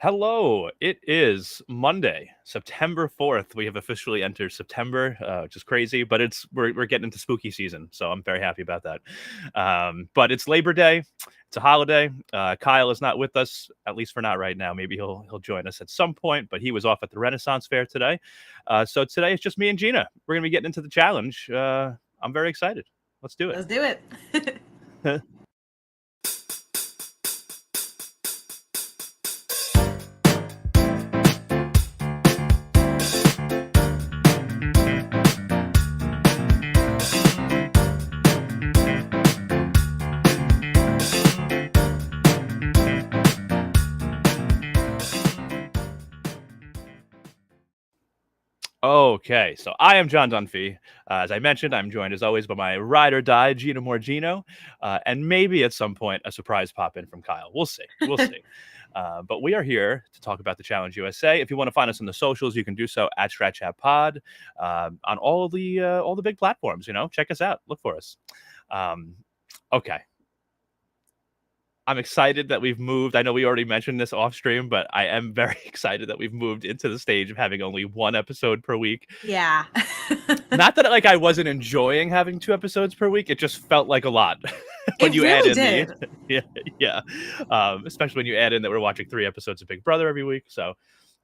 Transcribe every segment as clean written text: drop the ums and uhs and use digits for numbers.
Hello, it is Monday, September 4th. We have officially entered September, which is crazy, but we're getting into spooky season, so I'm very happy about that. But it's Labor Day, it's a holiday. Kyle is not with us, at least for not right now. Maybe he'll join us at some point, but he was off at the Renaissance Fair today. So today it's just me and Gina. We're gonna be getting into the challenge. I'm very excited. Let's do Let's do it. it. Okay, so I am John Dunphy. As I mentioned, I'm joined as always by my ride or die, Gina Morgino, and maybe at some point a surprise pop in from Kyle. We'll see. We'll see. But we are here to talk about the Challenge USA. If you want to find us on the socials, you can do so at Strat Chat Pod on all the big platforms. Check us out. Look for us. Okay. I'm excited that we've moved. I know we already mentioned this off stream, but I am very excited that we've moved into the stage of having only one episode per week. Yeah. Not that I wasn't enjoying having 2 episodes per week. It just felt like a lot when It you really add in did. yeah. Especially when you add in that we're watching 3 episodes of Big Brother every week. So,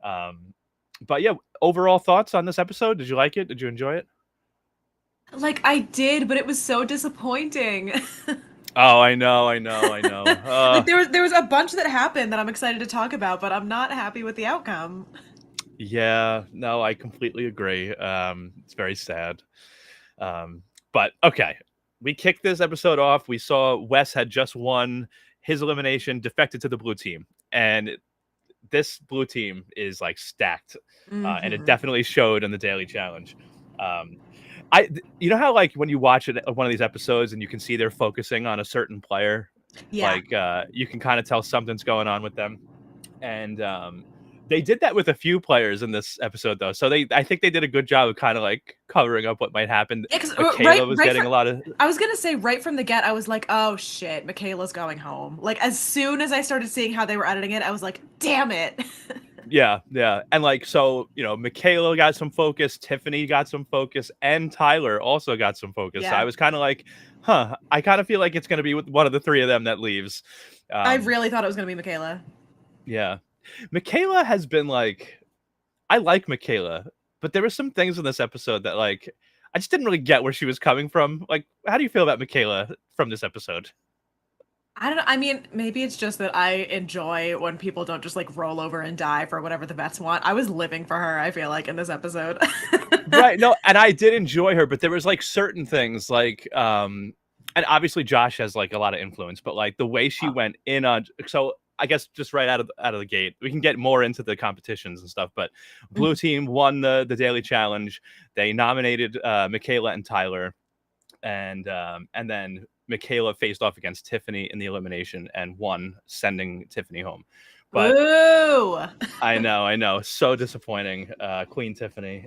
but yeah, overall thoughts on this episode? Did you like it? Did you enjoy it? Like I did, but it was so disappointing. Oh, I know. Like there was a bunch that happened that I'm excited to talk about, but I'm not happy with the outcome. Yeah, no, I completely agree. It's very sad. But okay, we kicked this episode off. We saw Wes had just won his elimination, defected to the blue team, and this blue team is like stacked, and it definitely showed in the daily challenge. You know how like when you watch one of these episodes and you can see they're focusing on a certain player, Yeah. like you can kind of tell something's going on with them, and they did that with a few players in this episode though. So I think they did a good job of kind of like covering up what might happen. Yeah, 'cause, Michaela was getting a lot of. I was gonna say right from the get, I was like, oh shit, Michaela's going home. Like as soon as I started seeing how they were editing it, I was like, damn it. Yeah. And like, so, Michaela got some focus, Tiffany got some focus, and Tyler also got some focus. So Yeah. I was kind of like, I kind of feel like it's going to be one of the 3 of them that leaves. I really thought it was gonna be Michaela. Yeah. Michaela has been like, I like Michaela, but there were some things in this episode that like, I just didn't really get where she was coming from. Like, how do you feel about Michaela from this episode? I don't know. I mean, maybe it's just that I enjoy when people don't just like roll over and die for whatever the vets want. I was living for her, I feel like, in this episode. Right. No, and I did enjoy her, but there was like certain things like and obviously Josh has like a lot of influence, but like the way she went in on, so I guess just right out of the gate, we can get more into the competitions and stuff, but blue team won the daily challenge. They nominated Michaela and Tyler, and then Michaela faced off against Tiffany in the elimination and won, sending Tiffany home. But Woo! I know. So disappointing. Queen Tiffany.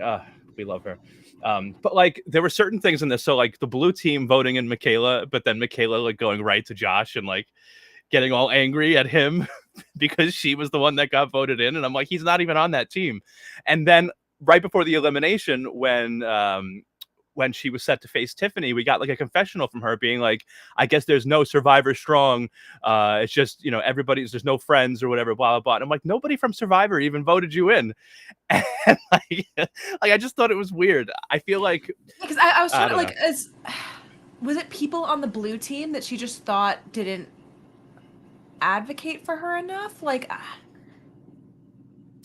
We love her. But like there were certain things in this. So like the blue team voting in Michaela, but then Michaela like going right to Josh and like getting all angry at him because she was the one that got voted in. And I'm like, he's not even on that team. And then right before the elimination, when she was set to face Tiffany, we got like a confessional from her being like, I guess there's no Survivor strong. It's just, there's no friends or whatever, blah, blah, blah. And I'm like, nobody from Survivor even voted you in. And like I just thought it was weird. I feel like, because I was trying to like, know. was it people on the blue team that she just thought didn't advocate for her enough? Like,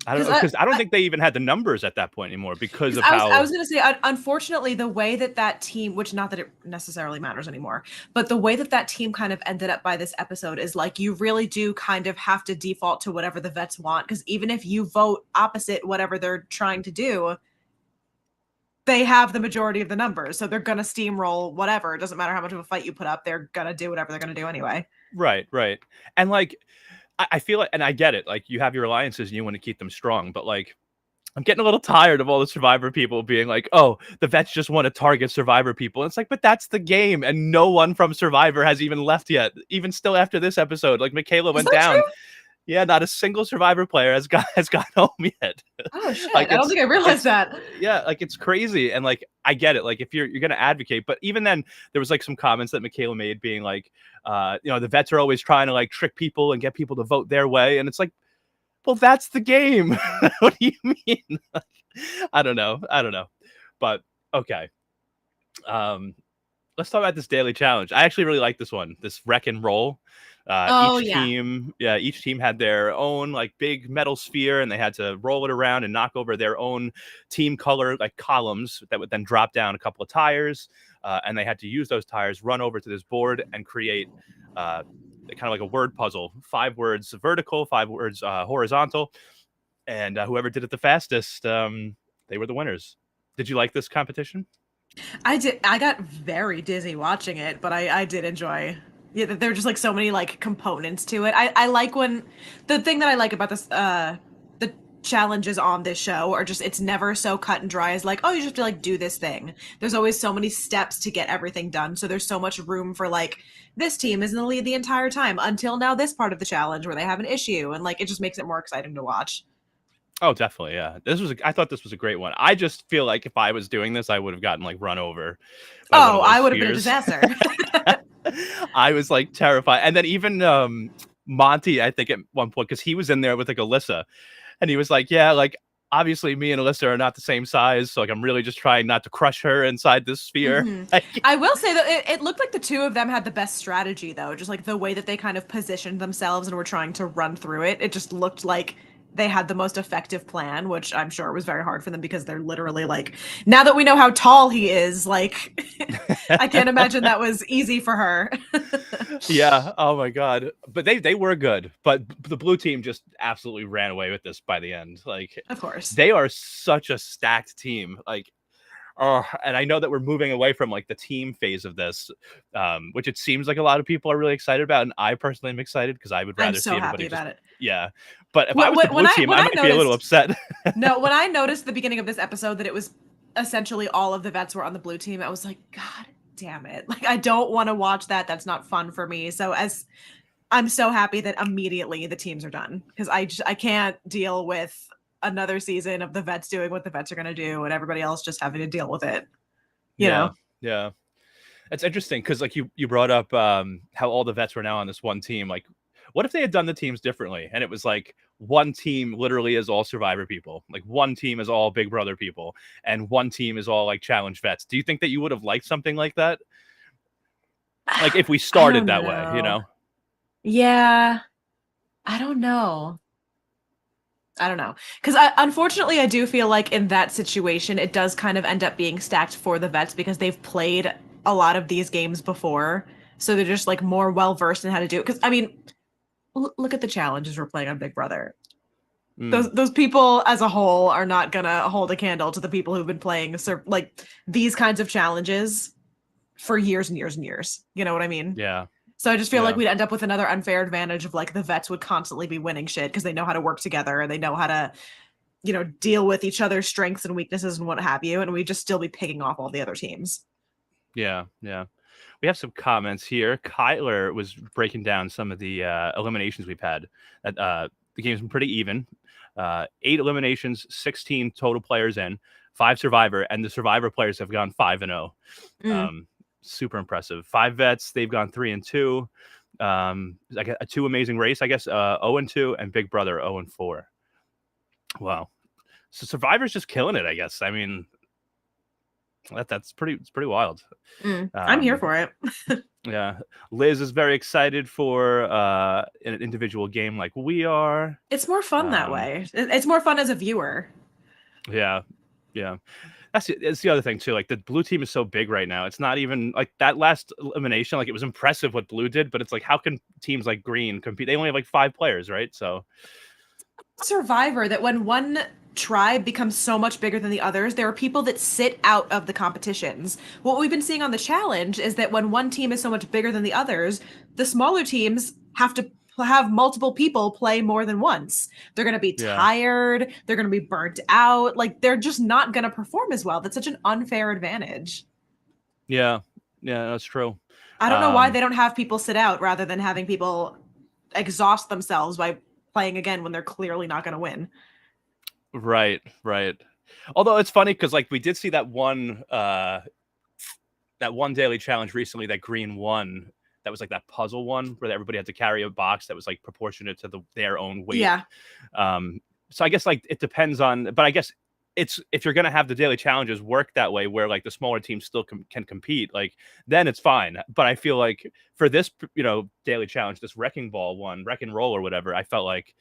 I don't know, because I don't think they even had the numbers at that point anymore because of how. I was going to say, unfortunately, the way that team, which not that it necessarily matters anymore, but the way that team kind of ended up by this episode is like, you really do kind of have to default to whatever the vets want. Because even if you vote opposite whatever they're trying to do, they have the majority of the numbers. So they're going to steamroll whatever. It doesn't matter how much of a fight you put up. They're going to do whatever they're going to do anyway. Right. And like, I feel like, and I get it, like you have your alliances and you want to keep them strong, but like I'm getting a little tired of all the Survivor people being like, oh, the vets just want to target Survivor people. And it's like, but that's the game. And no one from Survivor has even left yet, even still after this episode. Like Michaela went down. True? Yeah, not a single Survivor player has got home yet. Oh shit! Like I don't think I realized it's that. yeah, like it's crazy. And like I get it. Like if you're gonna advocate, but even then there was like some comments that Michaela made being like, the vets are always trying to like trick people and get people to vote their way. And it's like, well, that's the game. What do you mean? Like, I don't know. I don't know. But okay. Um, let's talk about this daily challenge. I actually really like this one. This wreck and roll. Oh Each yeah. team, yeah, each team had their own like big metal sphere, and they had to roll it around and knock over their own team color like columns that would then drop down a couple of tires, and they had to use those tires, run over to this board, and create kind of like a word puzzle. 5 words vertical, 5 words horizontal, and whoever did it the fastest, they were the winners. Did you like this competition? I did. I got very dizzy watching it, but I did enjoy. Yeah, there were just like so many like components to it. I like when the thing that I like about this the challenges on this show are just it's never so cut and dry as like, oh, you just have to like do this thing. There's always so many steps to get everything done. So there's so much room for like this team is in the lead the entire time until now this part of the challenge where they have an issue, and like it just makes it more exciting to watch. Oh, definitely, yeah. I thought this was a great one. I just feel like if I was doing this, I would have gotten like run over by one Oh, of those I would have been a spheres. disaster. I was like terrified. And then even Monty, I think at one point, because he was in there with like Alyssa, and he was like, yeah, like obviously me and Alyssa are not the same size. So like I'm really just trying not to crush her inside this sphere. hmm Like, I will say that it looked like the two of them had the best strategy, though. Just like the way that they kind of positioned themselves and were trying to run through it. It just looked like they had the most effective plan, which I'm sure was very hard for them because they're literally like, now that we know how tall he is, like, I can't imagine that was easy for her. yeah. Oh my god. But they were good. But the blue team just absolutely ran away with this by the end. Like Of course. they are such a stacked team. Like, oh, and I know that we're moving away from like the team phase of this, which it seems like a lot of people are really excited about, and I personally am excited because I would I'm rather see so everybody happy just about it. yeah. But if I was the When blue team, when I I might be a little noticed upset. No, when I noticed the beginning of this episode that it was essentially all of the vets were on the blue team, I was like, God damn it. Like, I don't want to watch that. That's not fun for me. So, as I'm so happy that immediately the teams are done because I can't deal with another season of the vets doing what the vets are going to do and everybody else just having to deal with it, you Yeah, know? yeah. It's interesting because like you brought up how all the vets were now on this one team. Like, what if they had done the teams differently and it was like one team literally is all Survivor people, like one team is all Big Brother people, and one team is all like challenge vets? Do you think that you would have liked something like that? Like if we I started don't that way, you know. know? Yeah, I don't know. I don't know. Because unfortunately, I do feel like in that situation, it does kind of end up being stacked for the vets because they've played a lot of these games before. So they're just like more well versed in how to do it. Because I mean, look at the challenges we're playing on Big Brother. Mm, Those people as a whole are not gonna hold a candle to the people who've been playing like these kinds of challenges for years and years and years. You know what I mean? yeah, So I just feel like yeah. we'd end up with another unfair advantage of like the vets would constantly be winning shit because they know how to work together and they know how to, deal with each other's strengths and weaknesses and what have you. And we'd just still be picking off all the other teams. Yeah, yeah. We have some comments here. Kyler was breaking down some of the eliminations we've had. The game's been pretty even. 8 eliminations, 16 total players in, 5 Survivor, and the Survivor players have gone 5-0. Mm. Super impressive. 5 vets, they've gone 3-2. Like a 2 amazing race, I guess. 0-2, and Big Brother 0-4. Wow. So Survivor's just killing it, I guess. I mean, that's pretty wild. I'm here Um, for it. yeah, Liz is very excited for an individual game like we are. It's more fun that Um, way. It's more fun as a viewer. yeah, yeah. It's the other thing too. Like the blue team is so big right now. It's not even like that last elimination. Like it was impressive what blue did, but it's like how can teams like green compete? They only have like 5 players, right? So Survivor that when one tribe becomes so much bigger than the others, there are people that sit out of the competitions. What we've been seeing on the challenge is that when one team is so much bigger than the others, the smaller teams have to have multiple people play more than once. They're going to be yeah, tired, they're going to be burnt out, like they're just not going to perform as well. That's such an unfair advantage. yeah, yeah. That's true. I don't know why Um, they don't have people sit out rather than having people exhaust themselves by playing again when they're clearly not going to win. Right. Although it's funny because like we did see that one daily challenge recently that Green won. That was like that puzzle one where everybody had to carry a box that was like proportionate to their own weight. Yeah. So I guess like it depends on, but I guess it's if you're going to have the daily challenges work that way where like the smaller teams still can compete, like then it's fine. But I feel like for this, daily challenge, this wrecking ball one, wreck and roll or whatever, I felt like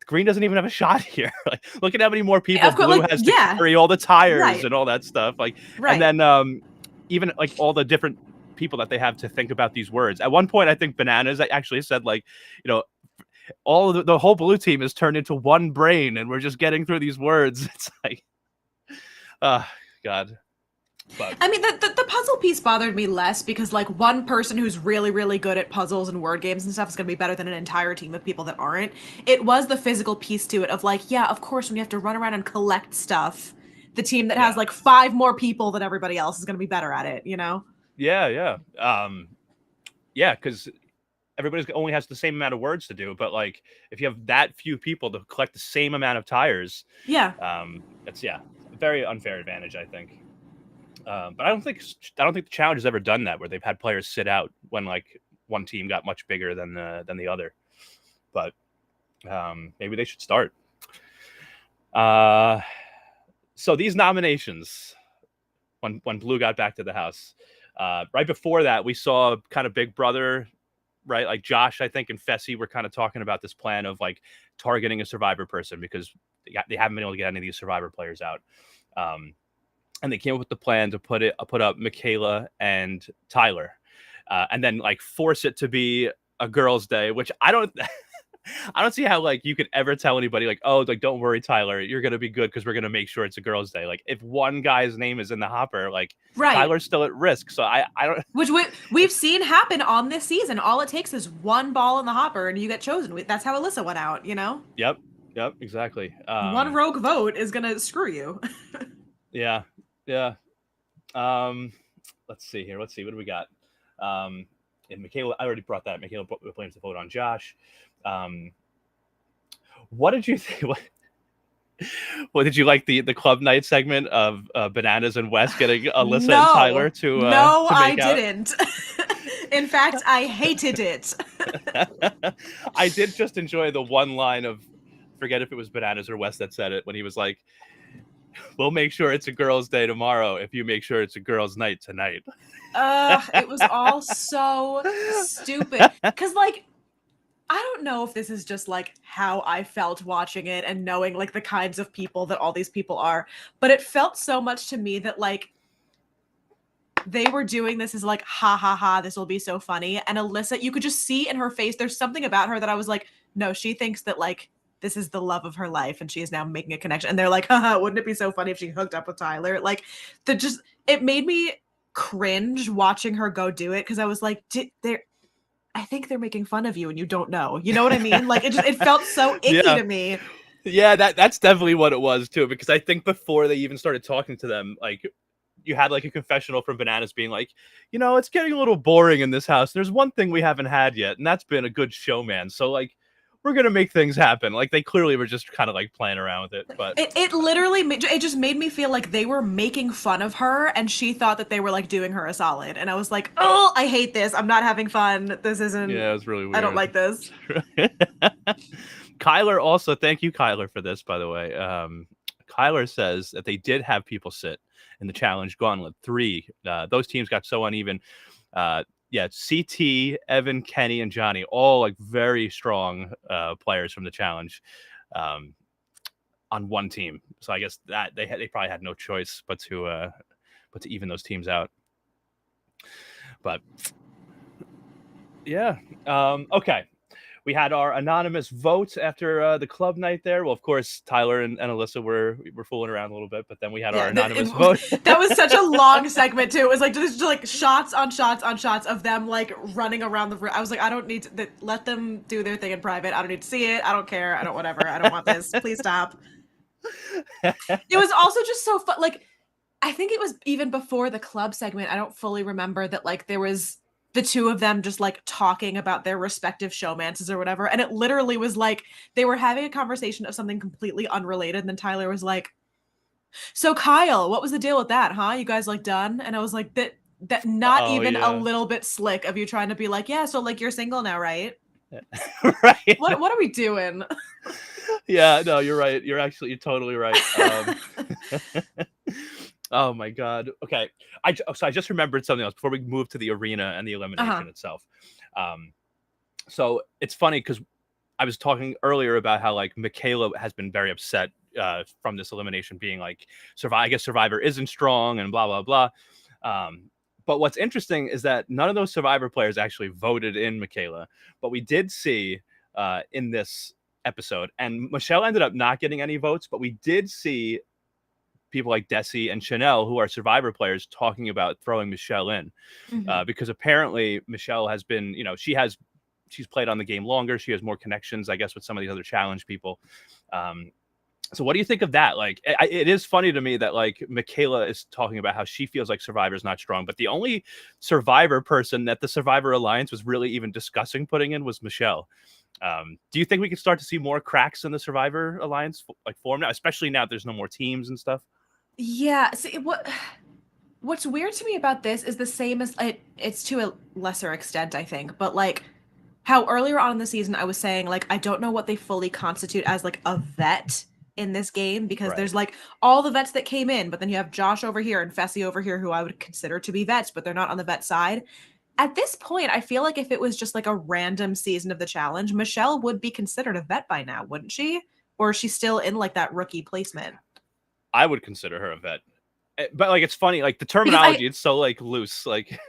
Green doesn't even have a shot here. Like, look at how many more people Blue has to carry all the tires and all that stuff. Like, and then even like all the different people that they have to think about these words. At one point, I think Bananas actually said like, all of the whole Blue team is turned into one brain, and we're just getting through these words. It's like, God. But I mean, the puzzle piece bothered me less because like one person who's really, really good at puzzles and word games and stuff is going to be better than an entire team of people that aren't. It was the physical piece to it of like, yeah, of course, when you have to run around and collect stuff, the team that has like 5 more people than everybody else is going to be better at it, Yeah. Because everybody only has the same amount of words to do, but like if you have that few people to collect the same amount of tires, it's a very unfair advantage, I think. But I don't think the challenge has ever done that where they've had players sit out when like one team got much bigger than the other. But maybe they should start. So these nominations, when Blue got back to the house, right before that, we saw kind of Big Brother, right? Like Josh, I think, and Fessy were kind of talking about this plan of like targeting a Survivor person because they haven't been able to get any of these Survivor players out. And they came up with the plan to put up Michaela and Tyler, and then like force it to be a girls' day, which I don't see how like you could ever tell anybody like, oh, like don't worry, Tyler, you're gonna be good because we're gonna make sure it's a girls' day. Like if one guy's name is in the hopper, like Tyler's still at risk. So I don't. Which we've seen happen on this season. All it takes is one ball in the hopper and you get chosen. That's how Alyssa went out. Yep, exactly. One rogue vote is gonna screw you. Yeah. Let's see here. What do we got? And Michaela, I already brought that. Michaela blames the vote on Josh. What did you think? What did you like the club night segment of Bananas and Wes getting Alyssa and Tyler to No, to make I out? didn't. In fact, I hated it. I did just enjoy the one line of, forget if it was Bananas or Wes that said it, when he was like, we'll make sure it's a girls' day tomorrow if you make sure it's a girls' night tonight. It was all so stupid. Because, like, I don't know if this is just, like, how I felt watching it and knowing, like, the kinds of people that all these people are. But it felt so much to me that, like, they were doing this as, like, ha, ha, ha, this will be so funny. And Alyssa, you could just see in her face, there's something about her that I was like, no, she thinks that, like, this is the love of her life and she is now making a connection. And they're like, haha, wouldn't it be so funny if she hooked up with Tyler? Like, it made me cringe watching her go do it because I was like, I think they're making fun of you and you don't know. You know what I mean? Like, it felt so icky to me. Yeah, that's definitely what it was too, because I think before they even started talking to them, like, you had like a confessional from Bananas being like, it's getting a little boring in this house. There's one thing we haven't had yet, and that's been a good showman. So like, we're gonna make things happen. Like they clearly were just kind of like playing around with it, but it literally it just made me feel like they were making fun of her, and she thought that they were like doing her a solid. And I was like, oh, I hate this. I'm not having fun. This isn't. Yeah, it was really weird. I don't like this. Kyler also, thank you, Kyler, for this. By the way, Kyler says that they did have people sit in the challenge gauntlet 3. Those teams got so uneven. CT, Evan, Kenny, and Johnny, all like very strong players from the challenge on one team. So I guess that they probably had no choice but to even those teams out. But yeah, okay. We had our anonymous votes after the club night there. Well, of course, Tyler and Alyssa were fooling around a little bit, but then we had our anonymous vote. That was such a long segment too. It was like just like shots on shots on shots of them like running around the room. I was like, I don't need to let them do their thing in private. I don't need to see it. I don't care. I don't whatever. I don't want this. Please stop. It was also just so fun. Like, I think it was even before the club segment. I don't fully remember that like there was the two of them just like talking about their respective showmances or whatever. And it literally was like they were having a conversation of something completely unrelated. And then Tyler was like, "So Kyle, what was the deal with that, huh? You guys like done?" And I was like, that not Oh even a yeah. little bit slick of you trying to be like, "Yeah, so like you're single now, right?" Right. What are we doing? Yeah, no, you're right. You're totally right. Oh my god. Okay. So I just remembered something else before we move to the arena and the Uh-huh. elimination itself. Um, so it's funny because I was talking earlier about how like Michaela has been very upset from this elimination being like I guess Survivor isn't strong and blah blah blah. But what's interesting is that none of those Survivor players actually voted in Michaela, but we did see in this episode, and Michelle ended up not getting any votes, but we did see people like Desi and Chanel, who are Survivor players, talking about throwing Michelle in Mhm. because apparently Michelle has been, she's played on the game longer. She has more connections, I guess, with some of these other challenge people. Um, so what do you think of that? Like, it is funny to me that like Michaela is talking about how she feels like Survivor is not strong, but the only Survivor person that the Survivor Alliance was really even discussing putting in was Michelle. Do you think we could start to see more cracks in the Survivor Alliance like form now, especially now that there's no more teams and stuff? Yeah, see what's weird to me about this is the same as it's to a lesser extent, I think, but like how earlier on in the season I was saying like I don't know what they fully constitute as like a vet in this game because Right. there's like all the vets that came in, but then you have Josh over here and Fessy over here who I would consider to be vets, but they're not on the vet side. At this point, I feel like if it was just like a random season of the challenge, Michelle would be considered a vet by now, wouldn't she? Or is she still in like that rookie placement? I would consider her a vet. But like it's funny, like the Because I terminology, it's so like loose. Like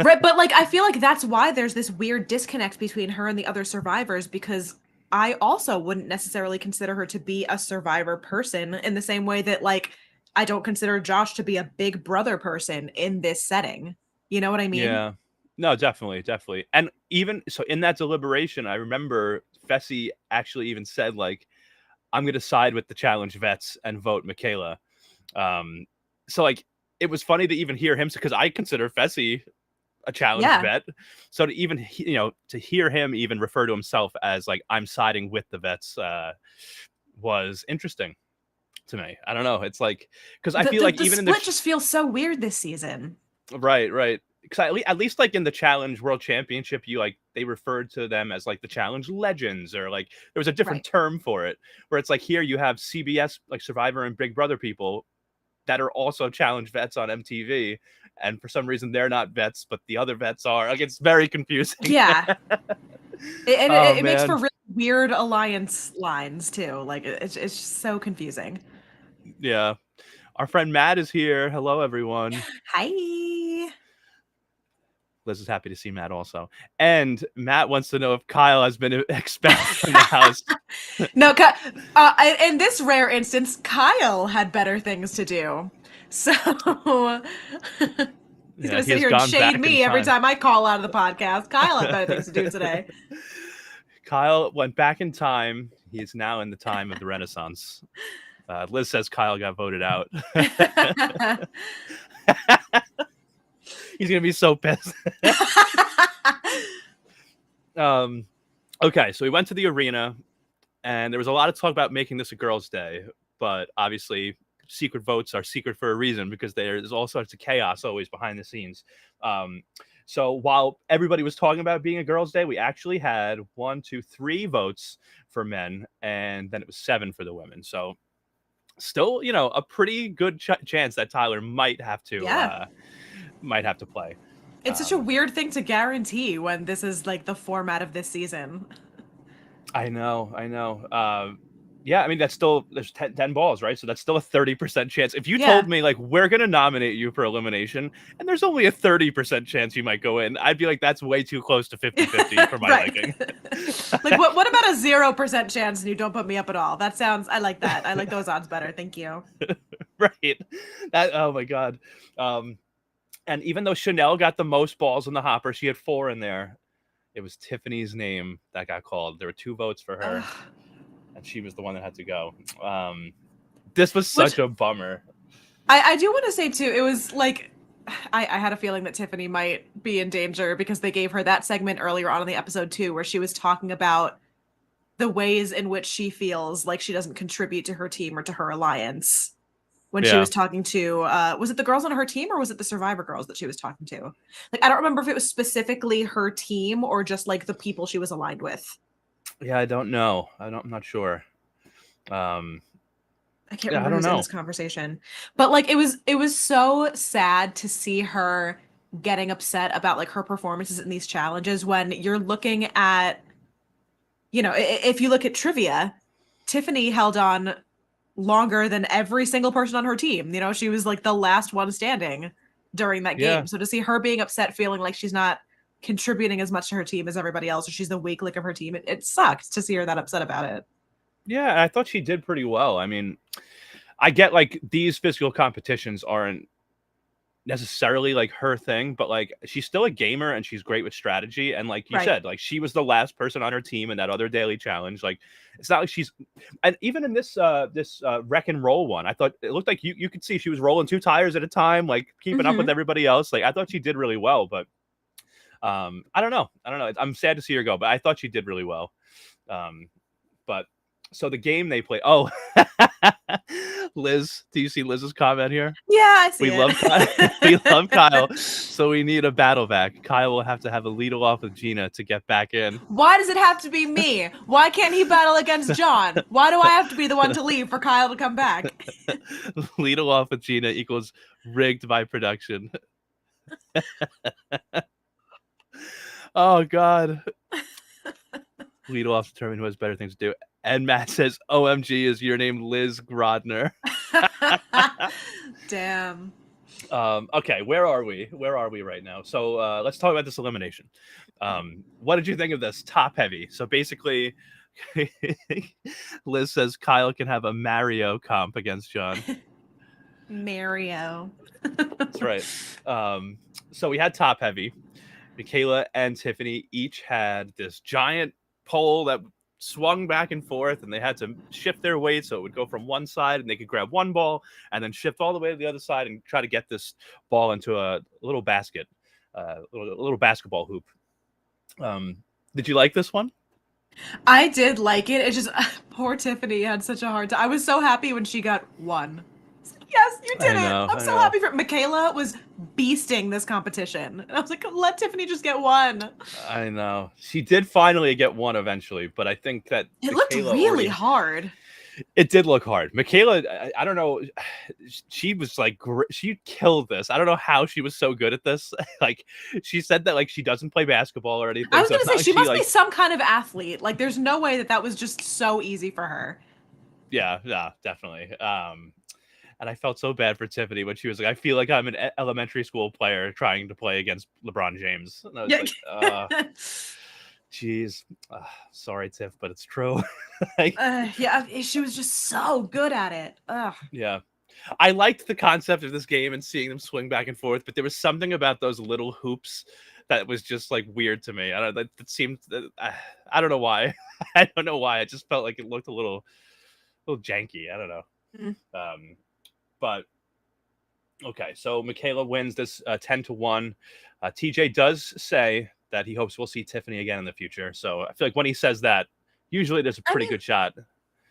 right, but like I feel like that's why there's this weird disconnect between her and the other survivors because I also wouldn't necessarily consider her to be a survivor person in the same way that like I don't consider Josh to be a big brother person in this setting. You know what I mean? yeah. No, definitely, definitely. And even so in that deliberation, I remember Fessy actually even said, like, I'm gonna side with the challenge vets and vote Michaela. Um, so like it was funny to even hear him because I consider Fessy a challenge Yeah. vet. So to even to hear him even refer to himself as like I'm siding with the vets was interesting to me. I don't know. It's like because I The feel the, like the even in the split just feels so weird this season. right, right. Because at least like in the Challenge World Championship, you like they referred to them as like the Challenge Legends, or like there was a different Right. term for it. Where it's like here you have CBS like Survivor and Big Brother people that are also Challenge vets on MTV, and for some reason they're not vets, but the other vets are. Like it's very confusing. Yeah. And Oh it makes for man, really weird alliance lines too. Like it's just so confusing. yeah. Our friend Matt is here. Hello, everyone. Hi. Liz is happy to see Matt also. And Matt wants to know if Kyle has been expelled from the house. No, in this rare instance, Kyle had better things to do. So he's Yeah, gonna he sit has here and gone shade back in me every time. time I call out of the podcast. Kyle had better things to do today. Kyle went back in time. He is now in the time of the Renaissance. Liz says Kyle got voted out. He's gonna be so pissed. um, okay, so we went to the arena, and there was a lot of talk about making this a girls' day, but obviously, secret votes are secret for a reason because there's all sorts of chaos always behind the scenes. Um, so while everybody was talking about being a girls' day, we actually had 1, 2, 3 votes for men, and then it was 7 for the women. So still, a pretty good chance that Tyler Yeah. might have to play. It's such a Um, weird thing to guarantee when this is like the format of this season. I know, I know. Yeah, I mean that's still there's 10 balls, right? So that's still a 30% chance. If you Yeah. told me like we're gonna nominate you for elimination and there's only a 30% chance you might go in, I'd be like, that's way too close to 50-50 for my Right. liking. Like what about a 0% chance and you don't put me up at all? That sounds I like that. I like those odds better. Thank you. Right. That oh my god. Um, and even though Chanel got the most balls in the hopper, she had 4 in there. It was Tiffany's name that got called. There were 2 votes for her, Ugh. and she was the one that had to go. This was Which such a bummer. I do want to say too, it was like I had a feeling that Tiffany might be in danger because they gave her that segment earlier on in the episode too, where she was talking about the ways in which she feels like she doesn't contribute to her team or to her alliance. When she Yeah. was talking to, was it the girls on her team or was it the Survivor girls that she was talking to? Like, I don't remember if it was specifically her team or just like the people she was aligned with. Yeah, I don't know. I'm not sure. I can't Yeah, I remember don't who's in know. this conversation, but like it was so sad to see her getting upset about like her performances in these challenges when you're looking at, if you look at trivia, Tiffany held on longer than every single person on her team. She was like the last one standing during that Yeah. game. So to see her being upset, feeling like she's not contributing as much to her team as everybody else, or she's the weak link of her team, it sucks to see her that upset about it. Yeah, I thought she did pretty well. I mean, I get like these physical competitions aren't necessarily like her thing, but like she's still a gamer and she's great with strategy. And like you Right. said, like she was the last person on her team in that other daily challenge. Like it's not like she's, and even in this wreck and roll one, I thought it looked like you could see she was rolling 2 tires at a time, like keeping up with Mm-hmm. everybody else. Like I thought she did really well, but I don't know. I'm sad to see her go, but I thought she did really well. But so the game they play. Oh, Liz, do you see Liz's comment here? Yeah, I see We love Kyle. We love Kyle, it. so we need a battle back. Kyle will have to have a lead off with Gina to get back in. Why does it have to be me? Why can't he battle against John? Why do I have to be the one to leave for Kyle to come back? Lead off with Gina equals rigged by production. Oh God. Lead off to determine who has better things to do. And Matt says, "OMG, is your name Liz Grodner?" Damn. Okay, where are we? Where are we right now? So let's talk about this elimination. What did you think of this top heavy? So basically, Liz says Kyle can have a Mario comp against John. Mario. That's right. So we had top heavy. Michaela and Tiffany each had this giant pole that swung back and forth, and they had to shift their weight so it would go from one side and they could grab one ball and then shift all the way to the other side and try to get this ball into a little basket, little basketball hoop. Did you like this one? I did like it. It just poor Tiffany had such a hard time. I was so happy when she got one. Yes, you did I it. know. I'm so happy for Michaela was beasting this competition. And I was like, let Tiffany just get one. I know. She did finally get one eventually, but I think that It looked Michaela really hard. It did look hard. Michaela, I don't know. She was like, she killed this. I don't know how she was so good at this. Like, she said that like she doesn't play basketball or anything. I was So gonna it's not say like she must be like, some kind of athlete. Like, there's no way that was just so easy for her. yeah, definitely. And I felt so bad for Tiffany when she was like, I feel like I'm an elementary school player trying to play against LeBron James. And I was like, geez, sorry, Tiff, but it's true. Like, yeah, she was just so good at it. Ugh. yeah. I liked the concept of this game and seeing them swing back and forth, but there was something about those little hoops that was just like weird to me. I don't. That seemed. I don't know why. I don't know why. I just felt like it looked a little janky. I don't know. Mm. But okay, so Michaela wins this 10-1. TJ does say that he hopes we'll see Tiffany again in the future. So I feel like when he says that, usually there's a pretty good shot.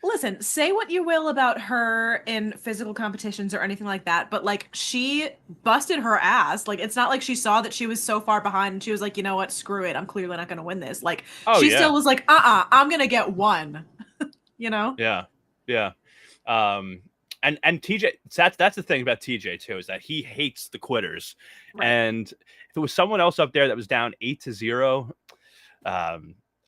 Listen, say what you will about her in physical competitions or anything like that, but like she busted her ass. Like it's not like she saw that she was so far behind and she was like, you know what, screw it. I'm clearly not gonna win this. Like she still was like, I'm gonna get one. You know? Yeah. And TJ, that's the thing about TJ too, is that he hates the quitters. Right. And if it was someone else up there that was down 8-0,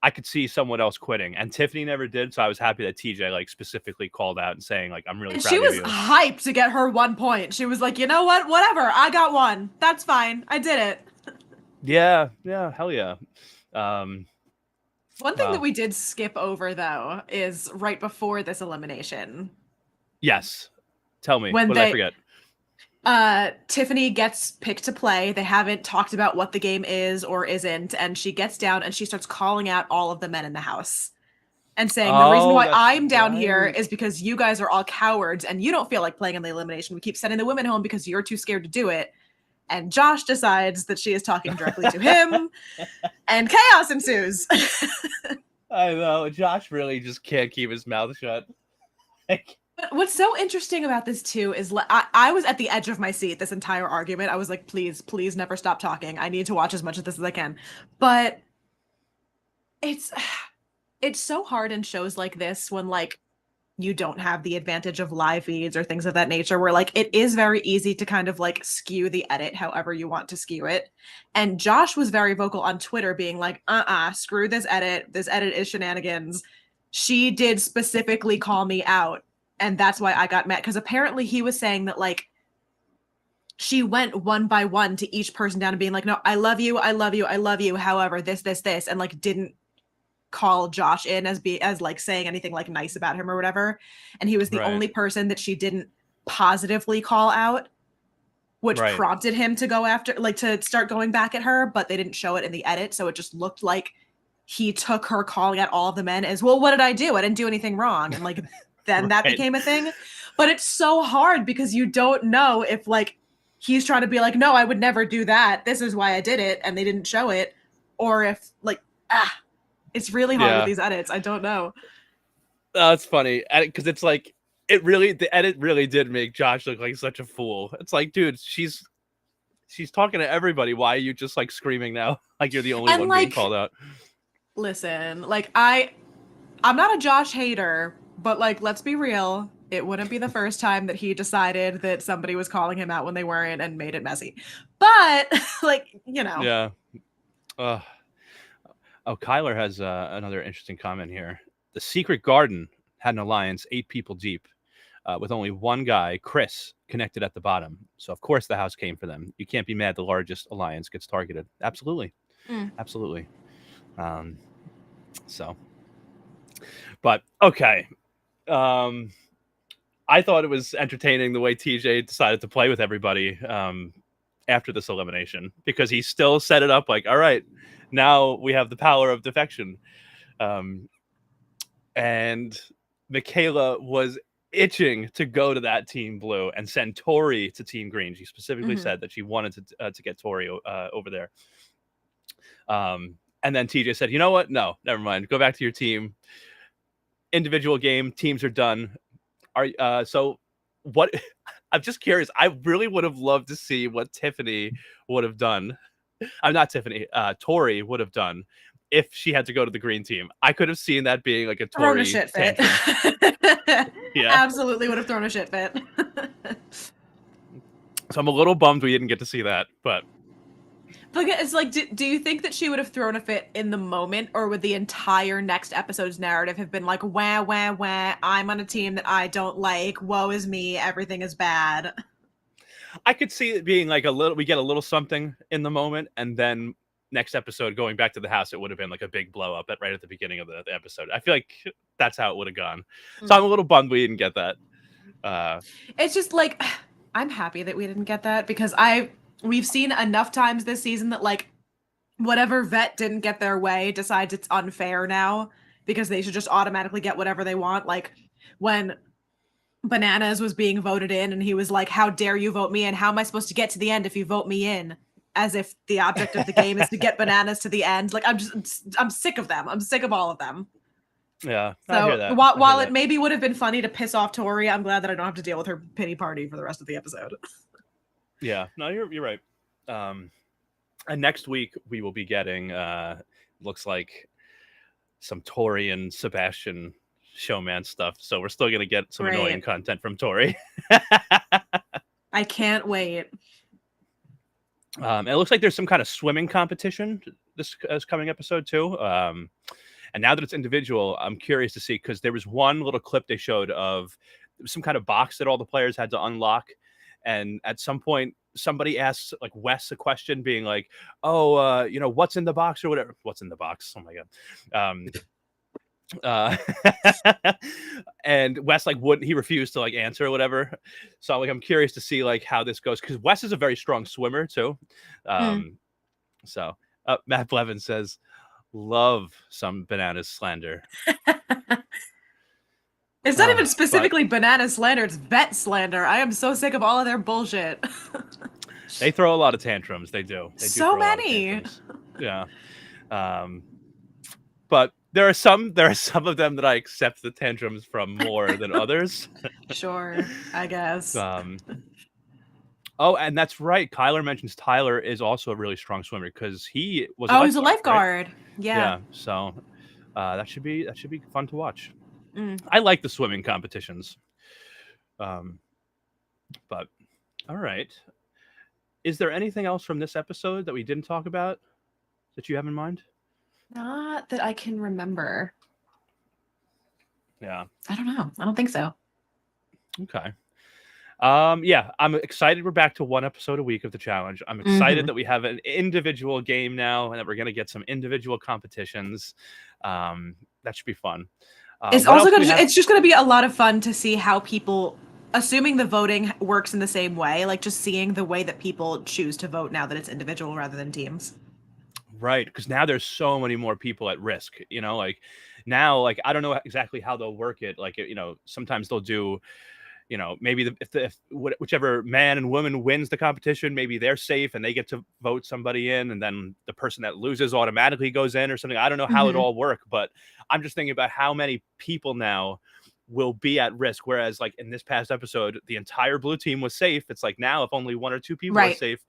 I could see someone else quitting, and Tiffany never did. So I was happy that TJ like specifically called out and saying like, I'm really proud of you. She was hyped to get her 1 point. She was like, you know what, whatever, I got one. That's fine. I did it. Yeah. Hell yeah. One thing that we did skip over though is right before this elimination. Yes. Tell me. What did I forget? Tiffany gets picked to play. They haven't talked about what the game is or isn't, and she gets down and she starts calling out all of the men in the house and saying, the reason why I'm down here is because you guys are all cowards and you don't feel like playing in the elimination. We keep sending the women home because you're too scared to do it. and Josh decides that she is talking directly to him, and chaos ensues. I know. Josh really just can't keep his mouth shut. Like, But what's so interesting about this too is I was at the edge of my seat this entire argument. I was like, please, please never stop talking. I need to watch as much of this as I can. But it's so hard in shows like this when like you don't have the advantage of live feeds or things of that nature, where like it is very easy to kind of like skew the edit however you want to skew it. And Josh was very vocal on Twitter being like, screw this edit. This edit is shenanigans. She did specifically call me out, and that's why I got mad, because apparently he was saying that like she went one by one to each person down and being like, no, I love you, I love you, I love you, however this, and like didn't call Josh in as like saying anything like nice about him or whatever. And he was the only person that she didn't positively call out, which prompted him to go after, like, to start going back at her, but they didn't show it in the edit, so it just looked like he took her calling out all of the men as, well, what did I do? I didn't do anything wrong. And like then that became a thing. But it's so hard because you don't know if like he's trying to be like, no, I would never do that, this is why I did it, and they didn't show it, or if like it's really hard with these edits. I don't know. It's funny because it's like the edit really did make Josh look like such a fool. It's like, dude, she's talking to everybody. Why are you just like screaming now? Like you're the only one being called out. Listen, like I'm not a Josh hater, but like let's be real. It wouldn't be the first time that he decided that somebody was calling him out when they weren't and made it messy. But like, you know. Yeah. Oh, Kyler has another interesting comment here. The Secret Garden had an alliance 8 people deep with only one guy, Chris, connected at the bottom. So, of course, the house came for them. You can't be mad the largest alliance gets targeted. Absolutely. Absolutely. But, okay. I thought it was entertaining the way TJ decided to play with everybody after this elimination, because he still set it up like, all right, now we have the power of defection. And Michaela was itching to go to that Team Blue and send Tori to Team Green. She specifically said that she wanted to get Tori over there. And then TJ said, you know what? No, never mind. Go back to your team. Individual game. Teams are done. So what? I'm just curious. I really would have loved to see what Tiffany would have done. I'm not Tiffany. Tori would have done if she had to go to the green team. I could have seen that being like a Tori thrown a shit fit. Yeah, absolutely would have thrown a shit fit. So I'm a little bummed we didn't get to see that, but it's like, do you think that she would have thrown a fit in the moment, or would the entire next episode's narrative have been like, wah, wah, wah, I'm on a team that I don't like, woe is me, everything is bad? I could see it being like we get a little something in the moment, and then next episode going back to the house, it would have been like a big blow up right at the beginning of the episode. I feel like that's how it would have gone. So I'm a little bummed we didn't get that. It's just like, I'm happy that we didn't get that, because we've seen enough times this season that like whatever vet didn't get their way decides it's unfair now because they should just automatically get whatever they want. Like when Bananas was being voted in and he was like, how dare you vote me in? How am I supposed to get to the end if you vote me in? As if the object of the game is to get Bananas to the end. Like I'm sick of them. I'm sick of all of them. Yeah. So I hear that. while it maybe would have been funny to piss off Tori, I'm glad that I don't have to deal with her pity party for the rest of the episode. Yeah, no, you're right. And next week we will be getting looks like some Tori and Sebastian showman stuff. So we're still gonna get some annoying content from Tori. I can't wait. It looks like there's some kind of swimming competition this coming episode too. And now that it's individual, I'm curious to see, because there was one little clip they showed of some kind of box that all the players had to unlock. And at some point, somebody asks like Wes a question, being like, "Oh, what's in the box or whatever? What's in the box? Oh my god!" And Wes he refused to like answer or whatever. So I'm curious to see like how this goes, because Wes is a very strong swimmer too. So Matt Blevin says, "Love some Bananas slander." It's not even specifically Banana slander, it's vet slander. I am so sick of all of their bullshit. They throw a lot of tantrums. They do. They do So throw a lot of many. tantrums. Yeah. But there are some of them that I accept the tantrums from more than others. Sure, I guess. Oh, and that's right. Kyler mentions Tyler is also a really strong swimmer because he was a Oh, he's a lifeguard, right? lifeguard. Yeah. So that should be fun to watch. Mm. I like the swimming competitions. But all right. Is there anything else from this episode that we didn't talk about that you have in mind? Not that I can remember. Yeah. I don't know. I don't think so. Okay. Yeah, I'm excited we're back to one episode a week of the challenge. I'm excited that we have an individual game now and that we're going to get some individual competitions. That should be fun. It's also going to it's just going to be a lot of fun to see how people, assuming the voting works in the same way, like just seeing the way that people choose to vote now that it's individual rather than teams. Right, because now there's so many more people at risk, like now, like I don't know exactly how they'll work it. Like, sometimes they'll do, maybe if whichever man and woman wins the competition, maybe they're safe and they get to vote somebody in, and then the person that loses automatically goes in or something. I don't know how it all works, but I'm just thinking about how many people now will be at risk. Whereas like in this past episode, the entire blue team was safe. It's like now if only one or two people are safe,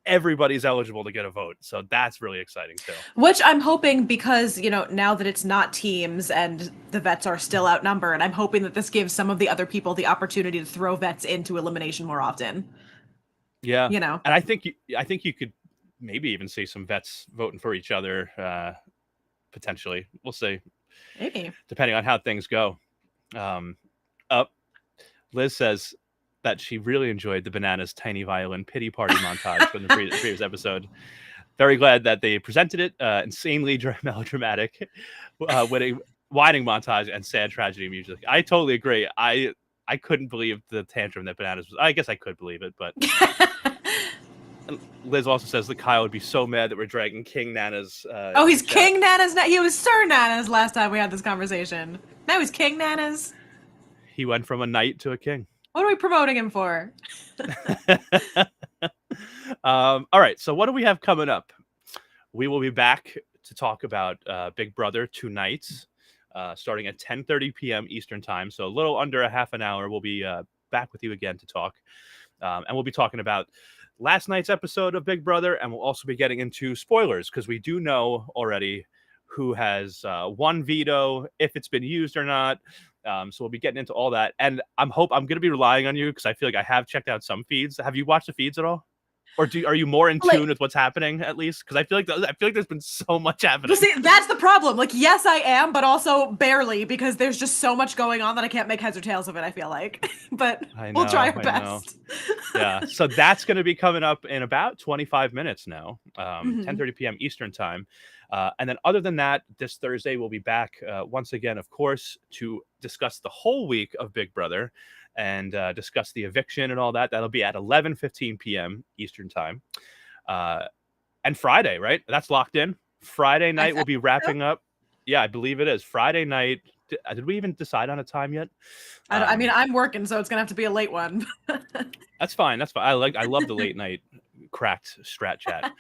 everybody's eligible to get a vote. So that's really exciting too. Which I'm hoping, because, now that it's not teams and the vets are still outnumbered, I'm hoping that this gives some of the other people the opportunity to throw vets into elimination more often. Yeah. And I think you could maybe even see some vets voting for each other, potentially. We'll see. Maybe. Depending on how things go. Liz says that she really enjoyed the Bananas Tiny Violin Pity Party montage from the previous episode. Very glad that they presented it. Insanely melodramatic, whining montage and sad tragedy music. I totally agree. I couldn't believe the tantrum that Bananas was. I guess I could believe it, but Liz also says that Kyle would be so mad that we're dragging King Nana's. He's King Nana's. He was Sir Nana's last time we had this conversation. Now he's King Nana's. He went from a knight to a king. What are we promoting him for? All right. So what do we have coming up? We will be back to talk about Big Brother tonight, starting at 10:30 p.m. Eastern time. So a little under a half an hour. We'll be back with you again to talk. And we'll be talking about last night's episode of Big Brother. And we'll also be getting into spoilers because we do know already who has won veto, if it's been used or not. So we'll be getting into all that, and I'm going to be relying on you because I feel like I have checked out some feeds. Have you watched the feeds at all, or are you more in tune with what's happening at least? Because I feel like there's been so much happening. See, that's the problem. Like, yes, I am, but also barely, because there's just so much going on that I can't make heads or tails of it. I feel like, but we'll try our best. Yeah, so that's going to be coming up in about 25 minutes now, 10:30 p.m. Eastern time. And then other than that, this Thursday, we'll be back once again, of course, to discuss the whole week of Big Brother and discuss the eviction and all that. That'll be at 11:15 p.m. Eastern time. And Friday, right? That's locked in. Friday night, we'll be wrapping up. Yeah, I believe it is. Friday night. Did we even decide on a time yet? I mean, I'm working, so it's going to have to be a late one. That's fine. I love the late night cracked Strat chat.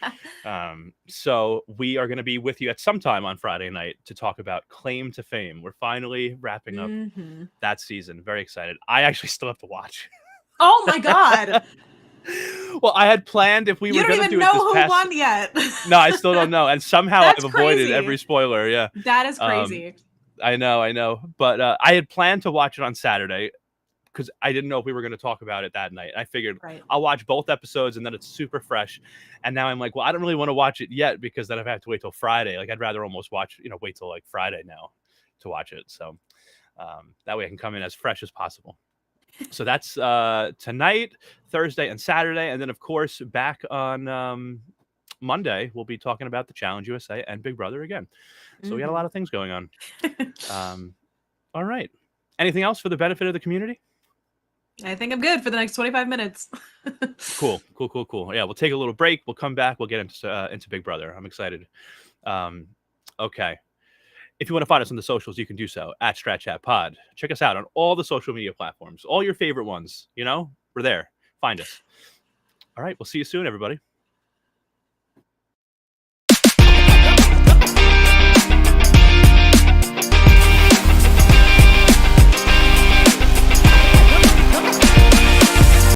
So we are going to be with you at some time on Friday night to talk about Claim to Fame. We're finally wrapping up that season. Very excited. I actually still have to watch. Oh my God. Well, I had planned if we were going to do it this past... You don't even know who won yet. No, I still don't know. And somehow I've avoided every spoiler. Yeah. That is crazy. I know. But I had planned to watch it on Saturday because I didn't know if we were going to talk about it that night. I figured I'll watch both episodes and then it's super fresh. And now I'm like, well, I don't really want to watch it yet because then I have to wait till Friday. Like, I'd rather almost watch, wait till like Friday now to watch it. So that way I can come in as fresh as possible. So that's tonight, Thursday, and Saturday. And then, of course, back on Monday, we'll be talking about the Challenge USA and Big Brother again. So we got a lot of things going on. All right. Anything else for the benefit of the community? I think I'm good for the next 25 minutes. Cool. Yeah, we'll take a little break. We'll come back. We'll get into Big Brother. I'm excited. Okay. If you want to find us on the socials, you can do so at Strat Chat Pod. Check us out on all the social media platforms, all your favorite ones. We're there. Find us. All right, we'll see you soon, everybody.